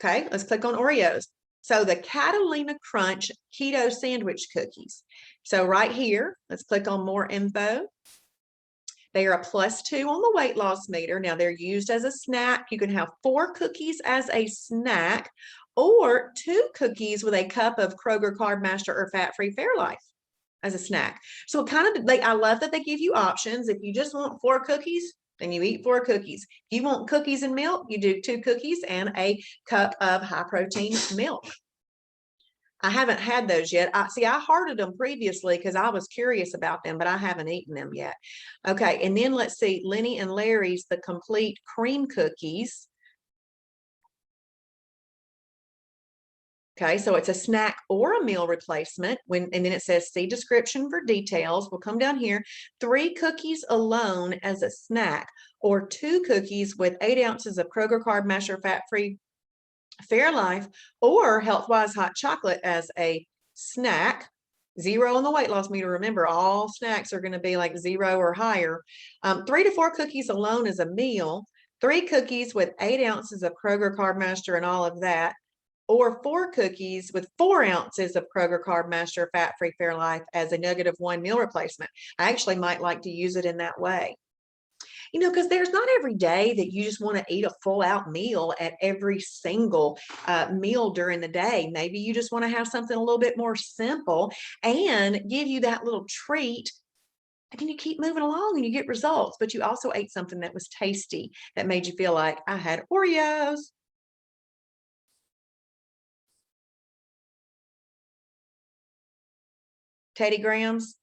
S1: Okay, let's click on Oreos. So the Catalina Crunch Keto Sandwich Cookies. So right here, let's click on more info. They are a +2 on the weight loss meter. Now they're used as a snack. You can have 4 cookies as a snack or 2 cookies with a cup of Kroger Carb Master or Fat-Free Fairlife as a snack. So kind of, I love that they give you options. If you just want 4 cookies, then you eat 4 cookies. If you want cookies and milk, you do 2 cookies and a cup of high protein milk. I haven't had those yet. I hearted them previously because I was curious about them, but I haven't eaten them yet. Okay, and then let's see, Lenny and Larry's, the complete cream cookies. Okay, so it's a snack or a meal replacement. And then it says, see description for details. We'll come down here. 3 cookies alone as a snack, or 2 cookies with 8 ounces of Kroger Carb Master Fat-Free Fairlife, or Health-Wise Hot Chocolate as a snack. 0 on the weight loss meter. Remember, all snacks are going to be like 0 or higher. 3 to 4 cookies alone as a meal. 3 cookies with 8 ounces of Kroger Carb Master and all of that, or 4 cookies with 4 ounces of Kroger Carb Master Fat-Free Fairlife as a -1 meal replacement. I actually might like to use it in that way. You know, because there's not every day that you just want to eat a full out meal at every single meal during the day. Maybe you just want to have something a little bit more simple and give you that little treat. And then you keep moving along and you get results, but you also ate something that was tasty that made you feel like I had Oreos. Teddy Grahams,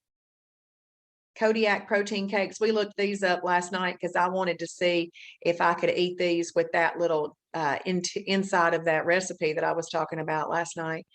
S1: Kodiak protein cakes. We looked these up last night because I wanted to see if I could eat these with that little inside of that recipe that I was talking about last night.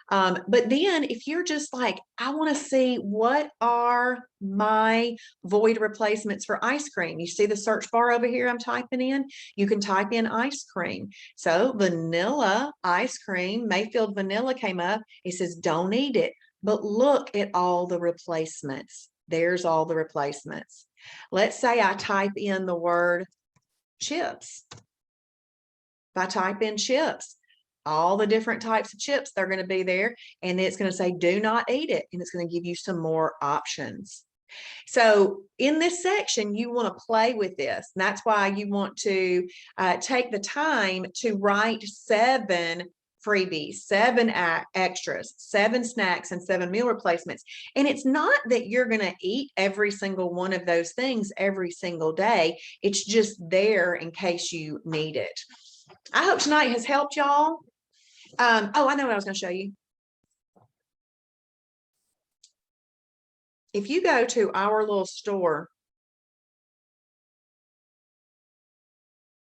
S1: But then if you're just like, I want to see what are my void replacements for ice cream. You see the search bar over here I'm typing in? You can type in ice cream. So vanilla ice cream, Mayfield vanilla came up. It says, don't eat it. But look at all the replacements. There's all the replacements. Let's say I type in the word chips. If I type in chips, all the different types of chips, they're going to be there, and it's going to say do not eat it, and it's going to give you some more options. So in this section, you want to play with this, and that's why you want to take the time to write 7 freebies, 7 extras, 7 snacks, and 7 meal replacements. And it's not that you're going to eat every single one of those things every single day. It's just there in case you need it. I hope tonight has helped y'all. Oh, I know what I was going to show you. If you go to our little store,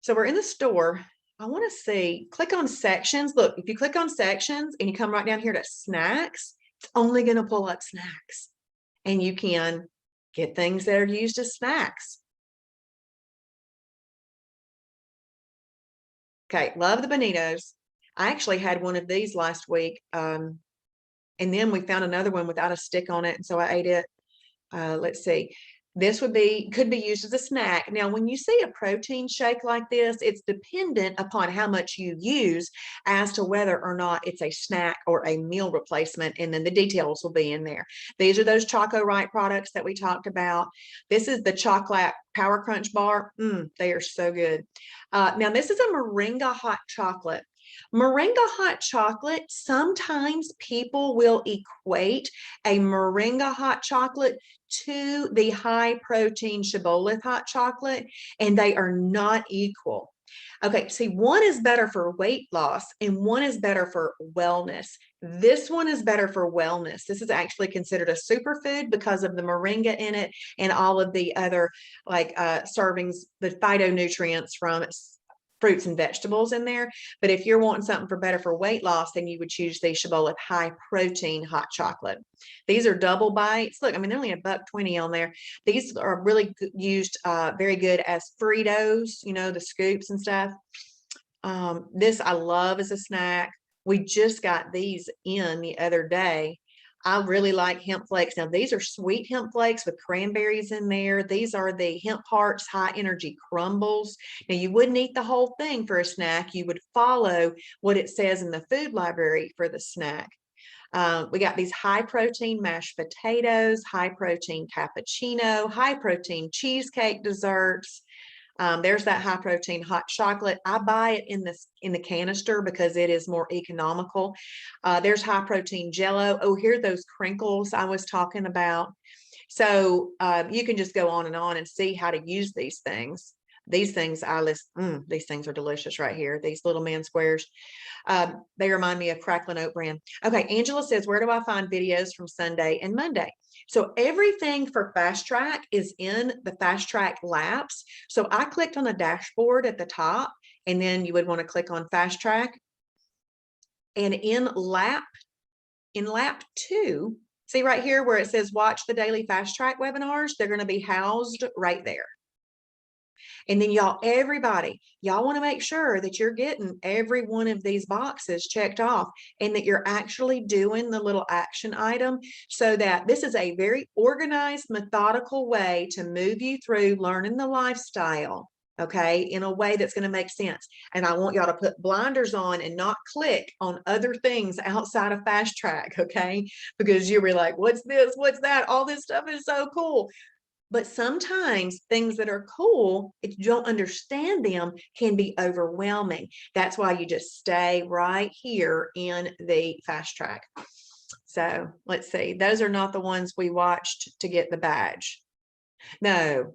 S1: so we're in the store. I want to see, click on sections. Look, if you click on sections and you come right down here to snacks, it's only going to pull up snacks. And you can get things that are used as snacks. Okay, love the bonitos. I actually had one of these last week. And then we found another one without a stick on it. And so I ate it. Let's see. This could be used as a snack. Now, when you see a protein shake like this, it's dependent upon how much you use as to whether or not it's a snack or a meal replacement. And then the details will be in there. These are those Choco Right products that we talked about. This is the chocolate Power Crunch bar. They are so good. Now, this is a Moringa hot chocolate. Moringa hot chocolate, sometimes people will equate a moringa hot chocolate to the high protein Shibboleth hot chocolate, and they are not equal. Okay, see, one is better for weight loss and one is better for wellness. This one is better for wellness. This is actually considered a superfood because of the moringa in it and all of the other like servings, the phytonutrients from fruits and vegetables in there. But if you're wanting something for better for weight loss, then you would choose the Shibboleth high protein hot chocolate. These are double bites. Look, I mean, they're only $1.20 on there. These are really used very good as Fritos, you know, the scoops and stuff. This I love as a snack. We just got these in the other day. I really like hemp flakes. Now, these are sweet hemp flakes with cranberries in there. These are the Hemp Hearts High Energy Crumbles. Now, you wouldn't eat the whole thing for a snack. You would follow what it says in the food library for the snack. We got these high protein mashed potatoes, high protein cappuccino, high protein cheesecake desserts. There's that high protein hot chocolate. I buy it in the canister because it is more economical. There's high protein Jello. Oh, here are those crinkles I was talking about. So you can just go on and see how to use these things. These things these things are delicious right here. These little man squares. They remind me of crackling oat bran. Okay, Angela says, where do I find videos from Sunday and Monday? So everything for Fast Track is in the Fast Track laps. So I clicked on the dashboard at the top, and then you would want to click on Fast Track. And in lap 2, see right here where it says watch the daily Fast Track webinars, they're going to be housed right there. And then everybody, y'all want to make sure that you're getting every one of these boxes checked off and that you're actually doing the little action item, so that this is a very organized, methodical way to move you through learning the lifestyle, okay, in a way that's going to make sense. And I want y'all to put blinders on and not click on other things outside of Fast Track, okay? Because you'll be like, what's this? What's that? All this stuff is so cool. But sometimes things that are cool, if you don't understand them, can be overwhelming. That's why you just stay right here in the Fast Track. So let's see. Those are not the ones we watched to get the badge. No,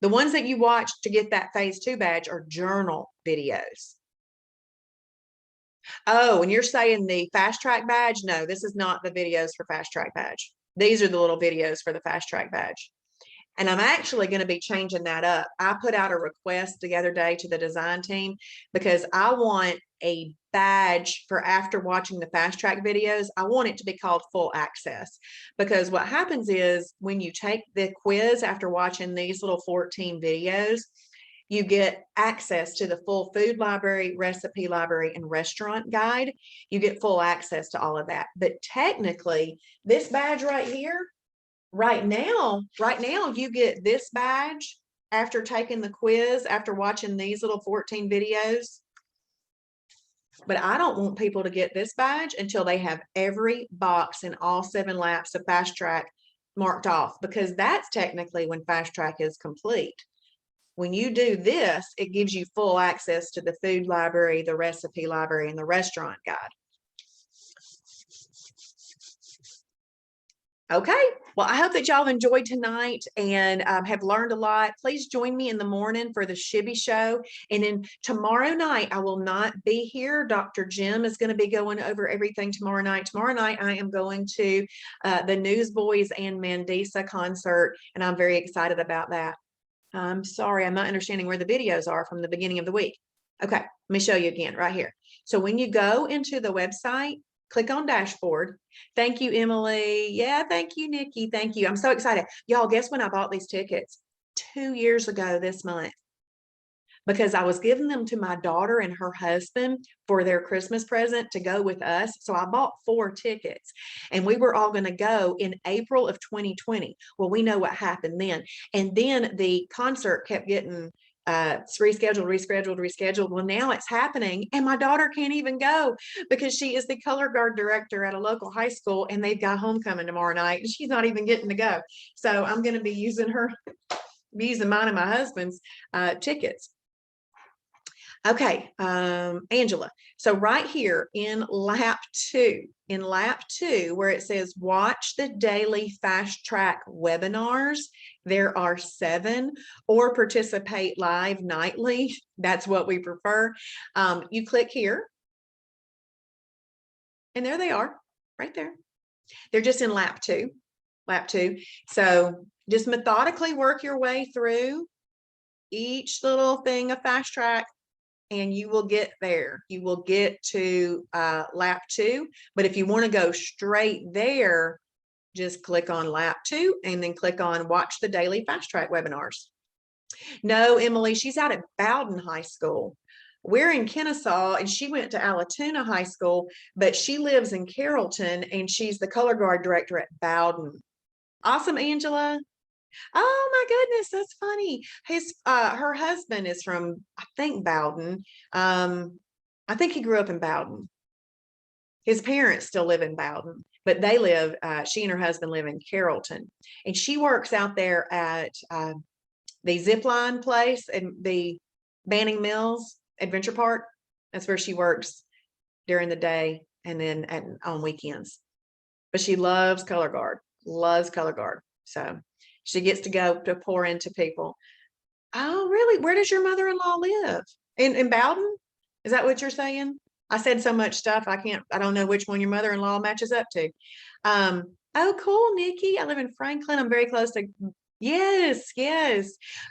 S1: the ones that you watched to get that phase 2 badge are journal videos. Oh, and you're saying the Fast Track badge? No, this is not the videos for Fast Track badge. These are the little videos for the Fast Track badge. And I'm actually going to be changing that up. I put out a request the other day to the design team because I want a badge for after watching the Fast Track videos. I want it to be called full access, because what happens is when you take the quiz after watching these little 14 videos, you get access to the full food library, recipe library, and restaurant guide. You get full access to all of that. But technically, this badge right here, right now, you get this badge after taking the quiz, after watching these little 14 videos. But I don't want people to get this badge until they have every box in all 7 laps of Fast Track marked off, because that's technically when Fast Track is complete. When you do this, it gives you full access to the food library, the recipe library, and the restaurant guide. Okay, well, I hope that y'all enjoyed tonight and have learned a lot. Please join me in the morning for the Shibby Show. And then tomorrow night, I will not be here. Dr. Jim is going to be going over everything tomorrow night. Tomorrow night, I am going to the Newsboys and Mandisa concert, and I'm very excited about that. I'm sorry, I'm not understanding where the videos are from the beginning of the week. Okay, let me show you again right here. So when you go into the website, click on dashboard. Thank you, Emily. Yeah, thank you, Nikki. Thank you. I'm so excited. Y'all, guess when I bought these tickets? 2 years ago this month, because I was giving them to my daughter and her husband for their Christmas present to go with us. So I bought 4 tickets, and we were all going to go in April of 2020. Well, we know what happened then. And then the concert kept getting rescheduled. Well, now it's happening, and my daughter can't even go because she is the color guard director at a local high school, and they've got homecoming tomorrow night, and she's not even getting to go. So I'm going to be using mine and my husband's tickets. Okay, Angela. So right here in lap two, where it says watch the daily fast track webinars, there are 7, or participate live nightly. That's what we prefer. You click here, and there they are, right there. They're just in lap two. So just methodically work your way through each little thing of fast track, and you will get there. You will get to lap 2. But if you want to go straight there, just click on lap 2 and then click on watch the daily fast track webinars. No, Emily, she's out at Bowden High School. We're in Kennesaw, and she went to Alatoona High School, but she lives in Carrollton, and she's the color guard director at Bowden. Awesome, Angela. Oh my goodness, that's funny. Her husband is from, I think, Bowden. I think he grew up in Bowden. His parents still live in Bowden, but they live, she and her husband live in Carrollton. And she works out there at the zip line place and the Banning Mills Adventure Park. That's where she works during the day and then on weekends. But she loves color guard. So she gets to go to pour into people. Oh, really? Where does your mother-in-law live? In Bowden? Is that what you're saying? I said so much stuff. I don't know which one your mother-in-law matches up to. Oh, cool, Nikki. I live in Franklin. I'm very close to, yes.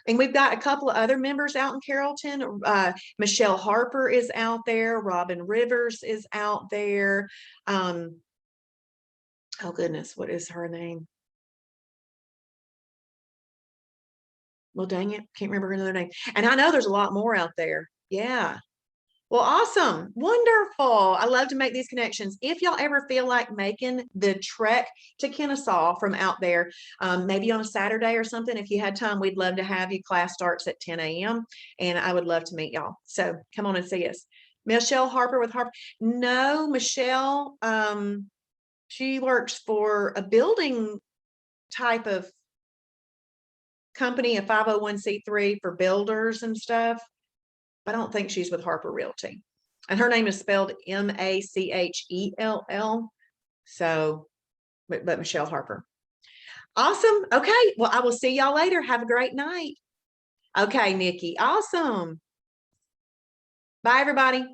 S1: And we've got a couple of other members out in Carrollton. Michelle Harper is out there. Robin Rivers is out there. Oh goodness, what is her name? Well, dang it, can't remember another name. And I know there's a lot more out there. Yeah. Well, awesome. Wonderful. I love to make these connections. If y'all ever feel like making the trek to Kennesaw from out there, maybe on a Saturday or something, if you had time, we'd love to have you. Class starts at 10 a.m. and I would love to meet y'all. So come on and see us. Michelle Harper with Harper. No, Michelle, she works for a building type of company, a 501c3 for builders and stuff. I don't think she's with Harper Realty. And her name is spelled Machell. So, but Michelle Harper. Awesome. Okay. Well, I will see y'all later. Have a great night. Okay, Nikki. Awesome. Bye, everybody.